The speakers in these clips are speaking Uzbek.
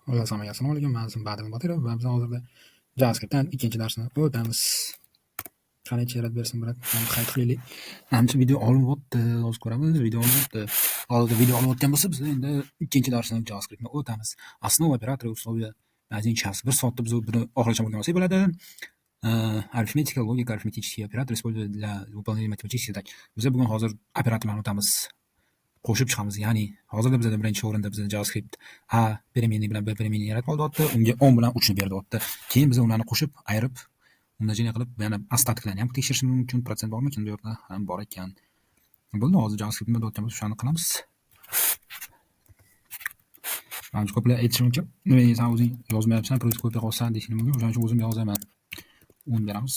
Assalomu alaykum. Men Badir Botirov va biz hozirda JavaScriptdan ikkinchi darsni o'tamiz. Qancha yaratib bersin brat. Qayt qilaylik. Ancha video olyapti. Hozir ko'ramiz, video olyapti. Hozir video olayotgan bo'lsa, biz endi ikkinchi darsni JavaScriptni o'tamiz. Основа operatori условия один час. 1 soatda biz buni oxirigacha o'rgansak bo'ladi. Arифmetika, logika, arifmetический оператор используют для выполнения математических задач. Biz bugun hozir operatorlarni o'tamiz. Qo'shib chiqamiz. Ya'ni hozirda bizda birinchi o'rinda bizda JavaScript A переменный bilan B переменный yaratib olyapti. Unga 10 bilan 3 ni beryapti. Keyin biz ularni qo'shib, ayirib, umnожение qilib, yana остаткlarni ham tekshirishimiz mumkin. Protsent bormikin bu yerda? Ham bor ekan. Bo'ldi, hozir JavaScriptni o'tamiz, o'shani qilamiz. Mana ko'plar aytishi mumkin. Nimaga sen o'zing yozmayapsan, prosta kopiya qilsan deyishing mumkin. O'shaning uchun o'zim yozaman. 10 beramiz.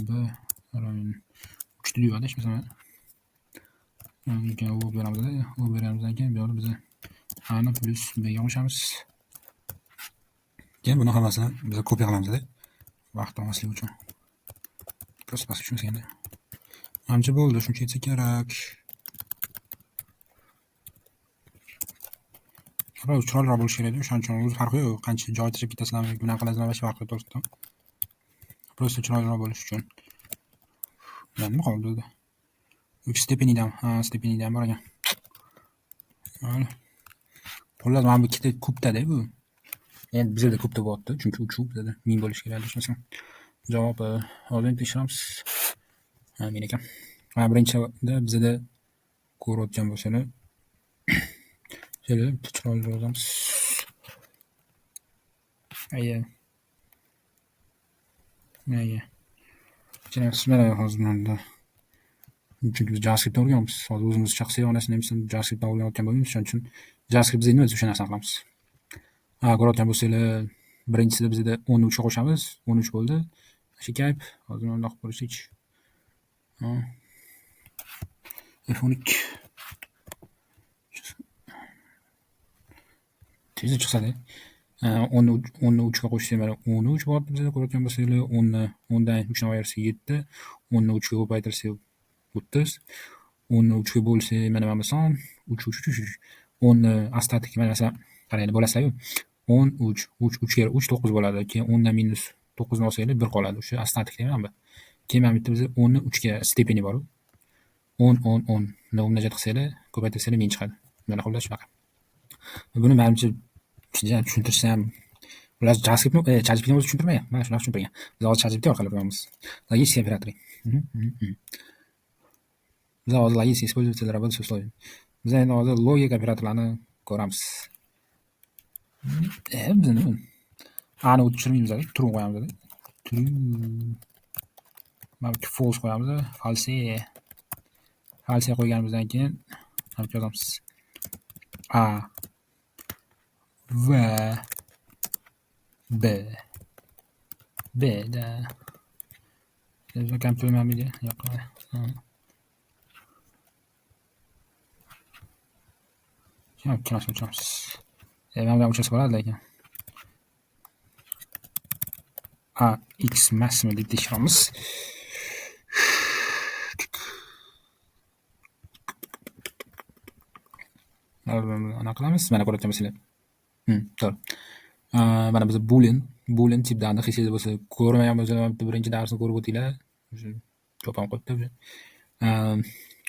B uchta deyapti, ishmasaman. U beramiz-da, u beramizdan keyin bu yerda biz A ni plus B ga qo'shamiz. Keyin buni hammasini biz kopiya qilamiz-da. Vaqt olmaslik uchun. Prosta bosib tushunsa endi. Ancha bo'ldi, shuncha yetsa kerak. Chiroyliroq bo'lishi kerak. O'shaning uchun o'zi farqi yo'q. Qancha joy tashib ketasizlarmi, bunaqa qilasizlarmi, hech farqi yo'q to'g'risida. Prosta chiroyliroq bo'lishi uchun. Nima qoldi? 3 stepenidan, stepenidan bor ekan. Mana. Xullas, mana bu ikkita kubda-da bu. Endi bizda kubda bo'lyapti, chunki 3 bizda ming bo'lishi kerak ishmasin. Javob hozir tekshiramiz. Men ekan. Mana birinchida bizda ko'rayotgan bo'lsangiz, shunday chiroyli yozamiz. Ayya. Kerak hozir menda. Chunki biz JavaScript o'rganamiz. Hozir o'zimiz shaxsiy onasini ham JavaScript o'rganayotgan bo'lamiz, shuning uchun JavaScript bizda nima o'sha narsani qilamiz. Ko'rayotgan bo'lsanglar, birinchisida bizda 10 ni 3 ga qo'shamiz. 13 bo'ldi. Shikayb, hozir undoq ko'rishdik. F12. Tezda chiqsa-da. 10 ni 3 ga qo'shsak, mana 13 bor bizda ko'rayotgan bo'lsanglar, 10 dan 3 ni ayirsak 7, 10 ni 3 ga ko'paytirsak 30, 10 ni 3 ga bo'lsa mana bu son 3. 10 ni остаток mana masalan qaranglar bo'lasizlar-ku. 10 3 kere 3 9 bo'ladi. Keyin 10 dan minus 9 ni olsanglar 1 qoladi. O'sha остаток deyman bu. Keyin mana bu yerda biz 10 ni 3 ga stepeni bor. 10 ni umnожать qilsanglar, ko'paytirsanglar 1000 chiqadi. Mana xullas shunaqa. Buni menimcha tushuntirishsa ham ular JavaScriptni ChatGPTni o'zi tushuntirmagan. Mana shunaqa tushuntirgan. Biz hozir ChatGPT orqali o'rganamiz. Логический оператор. Biz hozir логический использователь работы с условиями. Biz endi hozir logik operatorlarni ko'ramiz. Biz nima? Ani o'chirmaymiz, true qo'yamiz. True. Mana false qo'yamiz. False qo'yganimizdan keyin ham yozamiz. A va B da. Biz kompyuterman video yo'q. Yo'q, o'chiramiz. Mana o'chirsa bo'ladi lekin. A x massimi deb tekshiramiz. Ana qilamiz. Mana ko'rayotgan bo'lsanglar. To'g'ri. Mana biz boolean tipdan hechida bo'lsa, ko'rmagan bo'lsangiz, birinchi darsni ko'rib o'tinglar. Ko'p ham qo'yibdi.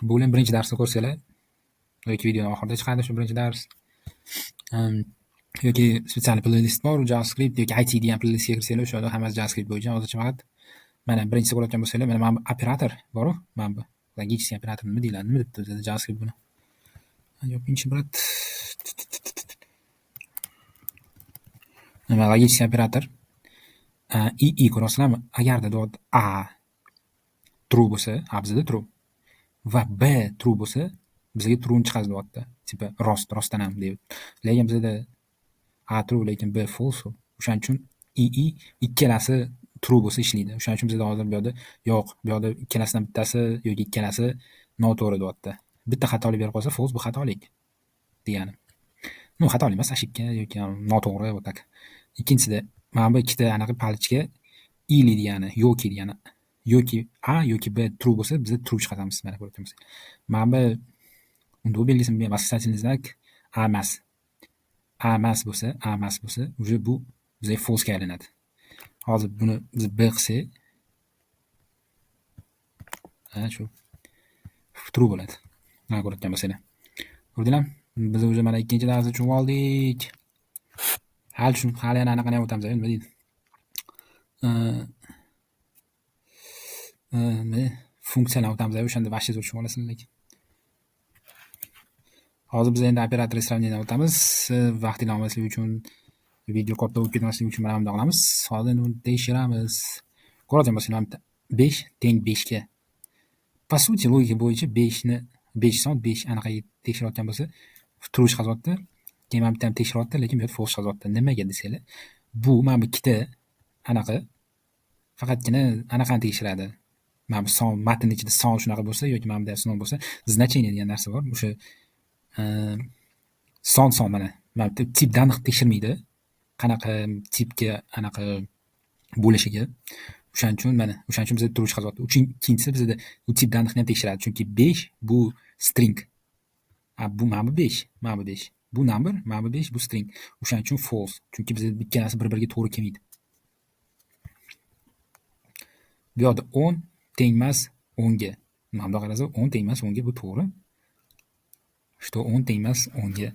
Boolean birinchi darsni ko'rsanglar, yoki videoning oxirida chiqadi shu birinchi dars. Yoki spetsial playlist bor, JavaScript yoki IT degan playlistga kirsanglar, o'sha yerda hammasi JavaScript bo'yicha hozircha faqat mana birinchisi ko'rayotgan bo'lsanglar, mana bu operator bor-ku, mana bu logiический operator nima deyiladi? Nima debdi o'zi JavaScript buni? Yo'qinchi brat. Nima logiический operator? I ko'rasizlarmi? Agarda dot A true bo'lsa, bizda true va B true bo'lsa, bizga true chiqadi deyapti. Tipa rostdan ham deydi. Lekin bizda A true lekin B false. O'shaning uchun ikkalasi true bo'lsa ishlaydi. O'shaning uchun bizda hozir bu yerda yo'q, bu yerda ikkalasidan bittasi yoki ikkalasi noto'g'ri deyapti. Bitta xatolik berib qolsa false, bu xatolik degani. Xatolik emas, ошибка yoki noto'g'ri va tak. Ikkinchisida mana bu ikkita anaqa palichka ili degani, yoki degani. Yoki A yoki B true bo'lsa, biz true chiqaramiz. Mana ko'ryapsiz. Mana bu unda belgisini восклицательный знак A emas. A emas bo'lsa, уже bu bizga false ga aylanadi. Hozir buni biz B qilsak, shu true bo'ladi. Mana ko'rayotgan bo'lsanglar. Ko'rdinglarmi? Biz уже mana ikkinchi darsni tushunib oldik. Hali yana anaqani ham o'tamiz, nima deydi? Funksiyalar o'tamiz, o'shanda vaqtingiz tushunib olasizlar lekin. Hozir biz endi operator sravneniyadan o'tamiz. Vaqtingiz olmasligi uchun, video katta bo'lib ketmasligi uchun mana bunday qilamiz. Hozir endi buni tekshiramiz. Ko'radigan bo'lsanglar, 5 teng 5 ga. Po sути, logika bo'yicha 5 son 5 anaqa tekshirayotgan bo'lsa, true chiqazyapti. Keyin mana bitta ham tekshiryapti, lekin bu yerda false chiqazyapti. Nimaga desanglar, bu mana bu ikkita anaqa faqatgina anaqani tekshiradi. Mana bu son matn ichida son shunaqa bo'lsa yoki mana bunday son bo'lsa, значение degan narsa bor. O'sha son mana bu tip данных tekshirmaydi. Qanaqa tipga anaqa bo'lishiga. O'shaning uchun bizga true chiqazyapti. Ikkinchisi bizda u tip данныхni ham tekshiradi. Chunki 5 bu string. Bu mana bu 5, mana bu 5. Bu number, mana bu 5, bu string. O'shaning uchun false. Chunki bizda ikkalasi bir-biriga to'g'ri kelmaydi. Bu yerda 10 tengmas 10 ga. Mana bu qarasa 10 tengmas 10 ga bu to'g'ri. Что 10 tengmas 10 ga.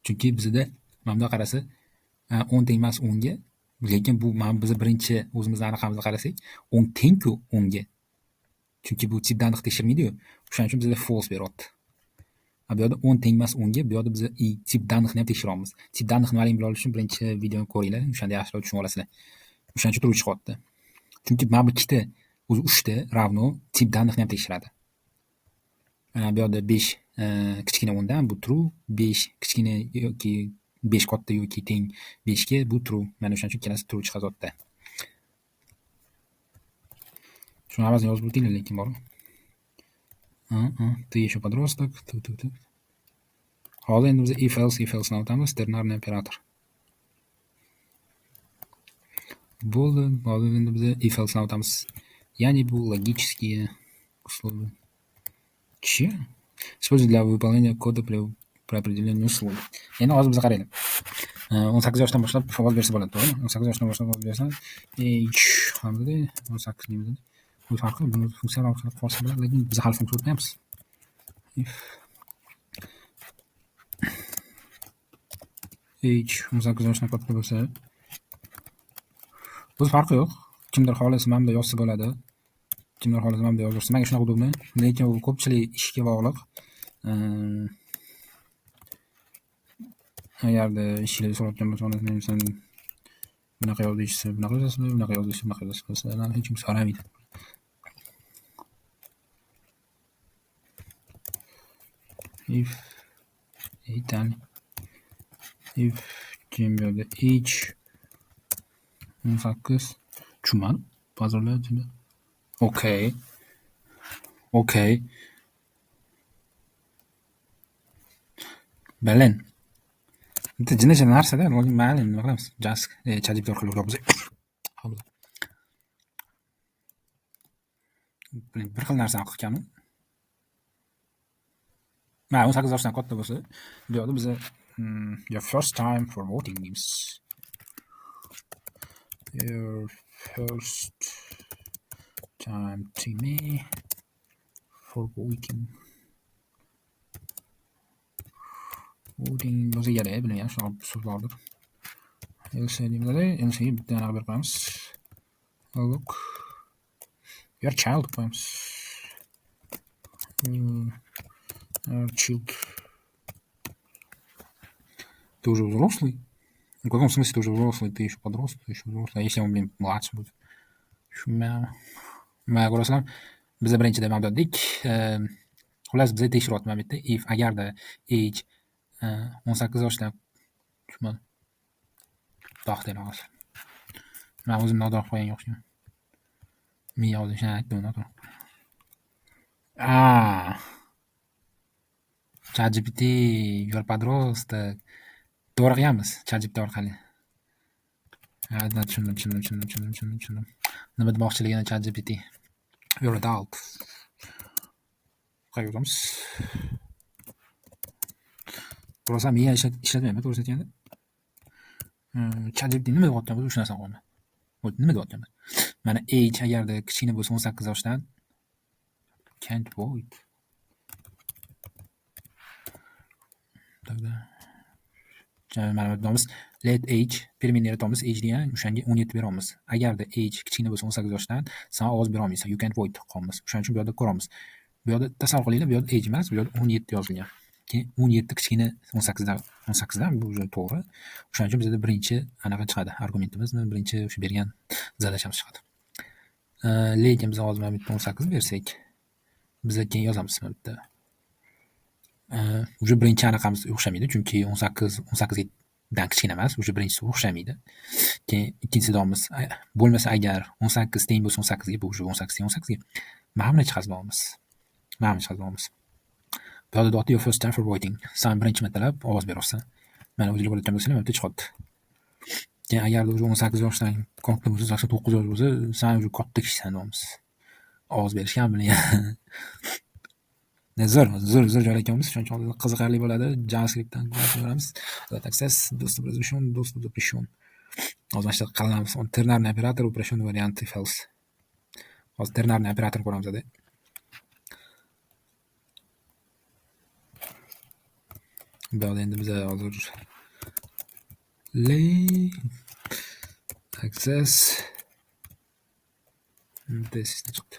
Chunki bizda mana bu qarasa 10 tengmas 10 ga. Lekin bu mana biz birinchi o'zimizning anaqamizga qarasak, 10 teng-ku 10 ga. Chunki bu tip данных tekshirmaydi-yu. O'shaning uchun bizga false beryapti. Bu yerda 10 tengmas 10 ga, bu yerda biz tip данныхni ham tekshiramiz. Tip данныхni ma'lum bo'lish uchun birinchi videoni ko'ringlar, o'shanda yaxshiroq tushunib olasizlar. O'shaning uchun true chiqyapti. Chunki mana bu ikkita o'zi 3 ta ravno tip данныхni ham tekshiradi. Bu yerda 5 kichkina 10 dan bu true, 5 kichkina yoki 5 katta yoki teng 5 ga bu true. Mana o'shaning uchun ikkalasi true chiqazyapti. Shuni hammasini yozib o'tinglar lekin bor. Ты еще подросток. Hozir endi biz if else o'tamiz, ternarный operator. Bo'ldi, hozir endi biz if else o'tamiz. Ya'ni bu логические условия. Че? Используют для выполнения кода при определении условий. Endi hozir biz qaraylik. 18 yoshdan boshlab ovoz bersa bo'ladi, to'g'rimi? 18 yoshdan boshlab ovoz bersa, hamda 18 deymiz. Bu farqi buni funksiyalar orqali qilsa bo'ladi, lekin biz hali funksiya o'tmayapmiz. If age 18 yoshdan katta bo'lsa, bu farqi yo'q. Kimdir xohlasa mana bunday yozsa bo'ladi. Kimdir xohlasa mana bunday yozsa, menga shunaqa udobni. Lekin u ko'pchilik ishga bog'liq. Agarda ishingizga so'rayotgan bo'lsangiz, sen bunaqa yoz deysiz, bunaqa yozasiz, bunaqa yoz deysiz, bunaqa yozasiz. Hech kim so'ramaydi. If kimyoda age 18 tushunmadim. Pazarlayapti. Okay. Balin. Bitta jinacha narsada, ma'lum nima qilamiz? Just ChatGPT orqali o'rganib bir xil narsani qilganmi? Mana 18 yoshdan katta bo'lsa, bu yerda biz your first time for voting deymiz. Your first time to me for voting. Voting o'ziga yaraydi, bilmayman, shunaqa so'z bordir. Else deymiz, bitta anaqa berib qo'yamiz. Look. Your child qo'yamiz. Child. Ты уже взрослый? В каком смысле ты уже взрослый? Ты еще подросток, ты еще взрослый. А если он, младше будет? Mana ko'rasizlar, biz birinchida mana dedik. Xullas bizga tekshiryapti mana bu yerda. If agarda age 18 yoshdan tushmadi. To'xtang hozir. Men o'zim nodon qo'ygan o'xshayman. Men yozishni aytdim nodon. ChatGPT, your подросток. To'g'ri qilamiz ChatGPT orqali. Tushundim. Nima demoqchiligini ChatGPT. You're adult. Qayeramiz? Rosa miya ishlatmayman, to'g'risini aytganda. ChatGPT nima deyapti bo'lsa o'sha narsani qilaman. Nima deyapti? Mana age agarda kichkina bo'lsa 18 yoshdan can't void. Mana bu deymiz let age permanent yaratamiz age degan o'shanga 17 beramiz. Agarda age kichkina bo'lsa 18 yoshdan sen ovoz bera olmaysan. You can't void qolamiz. O'shaning uchun bu yerda ko'ramiz. Bu yerda tasavvur qilinglar, bu yerda age emas, bu yerda 17 yozilgan. Keyin 17 kichkina 18dan bu to'g'ri. O'shaning uchun bizda birinchi anaqa chiqadi. Argumentimizni birinchi o'sha bergan zadachamiz chiqadi. Lekin biz hozir mana bitta 18 bersak, biz keyin yozamiz mana bitta. O'sha birinchi anaqamiz o'xshamaydi, chunki 18 dan kichkina emas, o'sha birinchisi o'xshamaydi. Keyin ikkinchisi davomimiz bo'lmasa agar 18 teng bo'lsa 18 ga, bu o'sha 18 teng 18 ga. Mana buni chiqazmoqmiz. Bu yerda deyapti your first time for voting. Sen birinchi martalab ovoz berarsan. Mana o'zingizga bo'layotgan bo'lsa, mana chiqadi. Keyin agar o'sha 18 yoshdan katta bo'lsa, 89 yosh bo'lsa, sen o'sha katta kishisan deymiz. Ovoz berishga ham bilgan. Zo'r joylayotganmiz. Shuning uchun qiziqarli bo'ladi. JavaScriptdan ko'ramiz. Access, dostуп разрешен, доступ запрещен. Hozir mana shu qalamamiz. Ternarный operator, operation variant else. Hozir ternarный operator ko'ramiz edi. Bu yerda endi biz hozir lay access this chiqdi.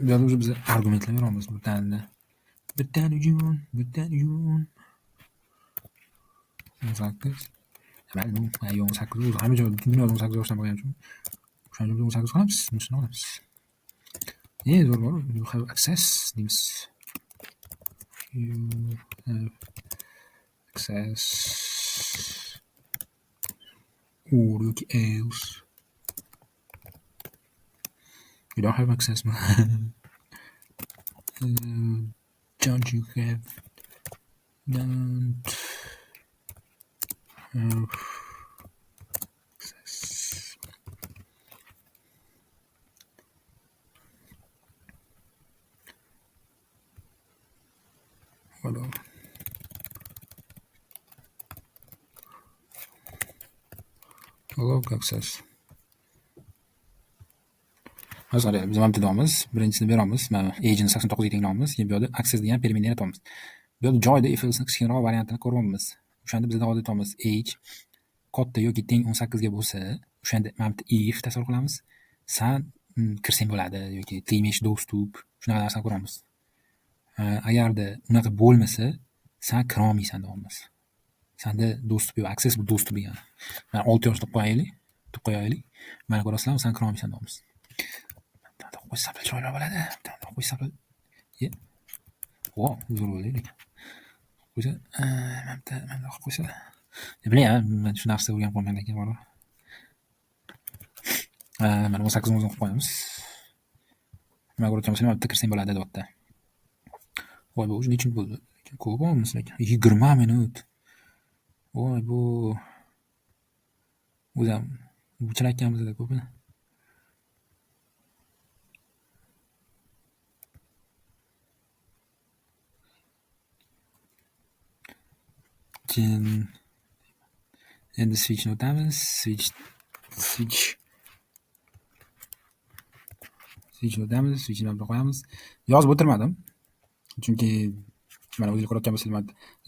Bu yerda o'zi biz argumentlar beramiz. Bittan uchun. 18. Ma'lum, 18 hamma joyda dunyoda 18 yoshdan bo'lgani uchun o'shaning uchun 18 qilamiz, shuni olamiz. Zo'r bor. You have access deymiz. You have access or else. You don't have access, man. Don't you have? Don't have access. Hello. Hello, access. Hozir biz ham deyamiz, birinchisini beramiz. Mana age'ni 89 ga tenglaymiz. Keyin bu yerda access degan permanent yaratamiz. Bu yerda joyda if else kichkinaroq variantini ko'ryapmiz. O'shanda bizda hozir aytamiz age katta yoki teng 18 ga bo'lsa, o'shanda mana bitta if tasavvur qilamiz. Sen kirsang bo'ladi yoki tengmish do'stup shunaqa narsani ko'ramiz. Agarda unaqa bo'lmasa, sen kira olmaysan deymiz. Senda do'stup yo'q, access bu do'stup degani. Mana 6 yoshda qo'yaylik. Mana ko'rasizlarmi, sen kira olmaysan deymiz. Qo'ysa chiroyli bo'ladi. Qo'ysa zo'r bo'ldi lekin. Qo'ysa mana qo'ysa. Bilaman, men shu narsa o'rganib qolgan ekan bor. Mana 18 o'zini qo'yamiz. Nima ko'rayotganmiz, mana bitta kirsang bo'ladi deyapti. Voy bu nechun bo'ldi? Ko'p bo'lmiz lekin 20 minut. Voy bu o'zim uchrayotganimizda ko'pmi? Endi switchni o'tamiz. Switchni olib qo'yamiz. Yozib o'tirmadim. Chunki mana o'zingizlar ko'rayotgan bo'lsangiz,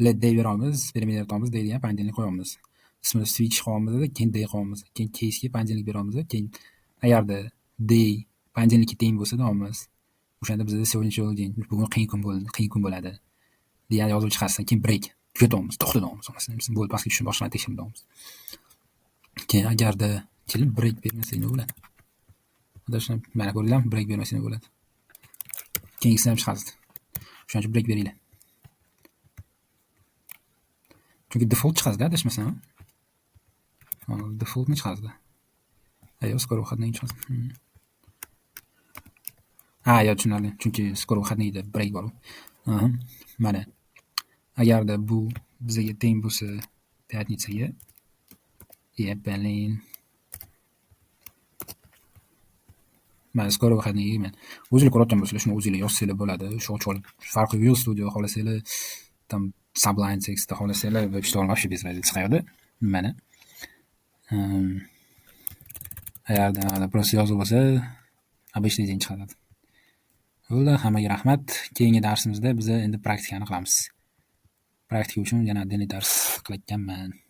let day beramiz, permanent yaratamiz, day degan panelni qo'yamiz. Ismini switch qo'yamiz, keyin day qo'yamiz. Keyin case ga panelni beramiz, keyin agarda day panelga teng bo'lsa deymiz. O'shanda bizda сегодняшний день, bugun qiyin kun bo'ladi. degan yozib chiqarsan, keyin break tugatamiz, to'xtatamiz. Bo'ldi, pastga tushib boshqani tekshiramiz. Keyin agarda kelib break bermasa nima bo'ladi? Adashib mana ko'ringlar, break bermasa nima bo'ladi? Keyingisini ham chiqardi. Shuning uchun break beringlar. Chunki default chiqadi, adashmasam. Defaultni chiqardi. Skoro xatning chiqardi. Yo, tushunarli. Chunki skoro xatningda break bor. Mana agarda bu bizga teng bo'lsa, пятницаga mana skoro xatningga men o'zinglar ko'rayotgan bo'lsanglar, shuni o'zinglar yozsanglar bo'ladi. Shu ochib olib farqi yo'q, studio xohlasanglar tam Sublime Text'da xohlasanglar web ishlar вообще без разницы chiqadi. Mana. Agarda просто yozuv bo'lsa, обычный deng chiqadi. Bo'ldi, hammaga rahmat. Keyingi darsimizda biz endi praktikani qilamiz. Praktika uchun yana dars qilayotganman.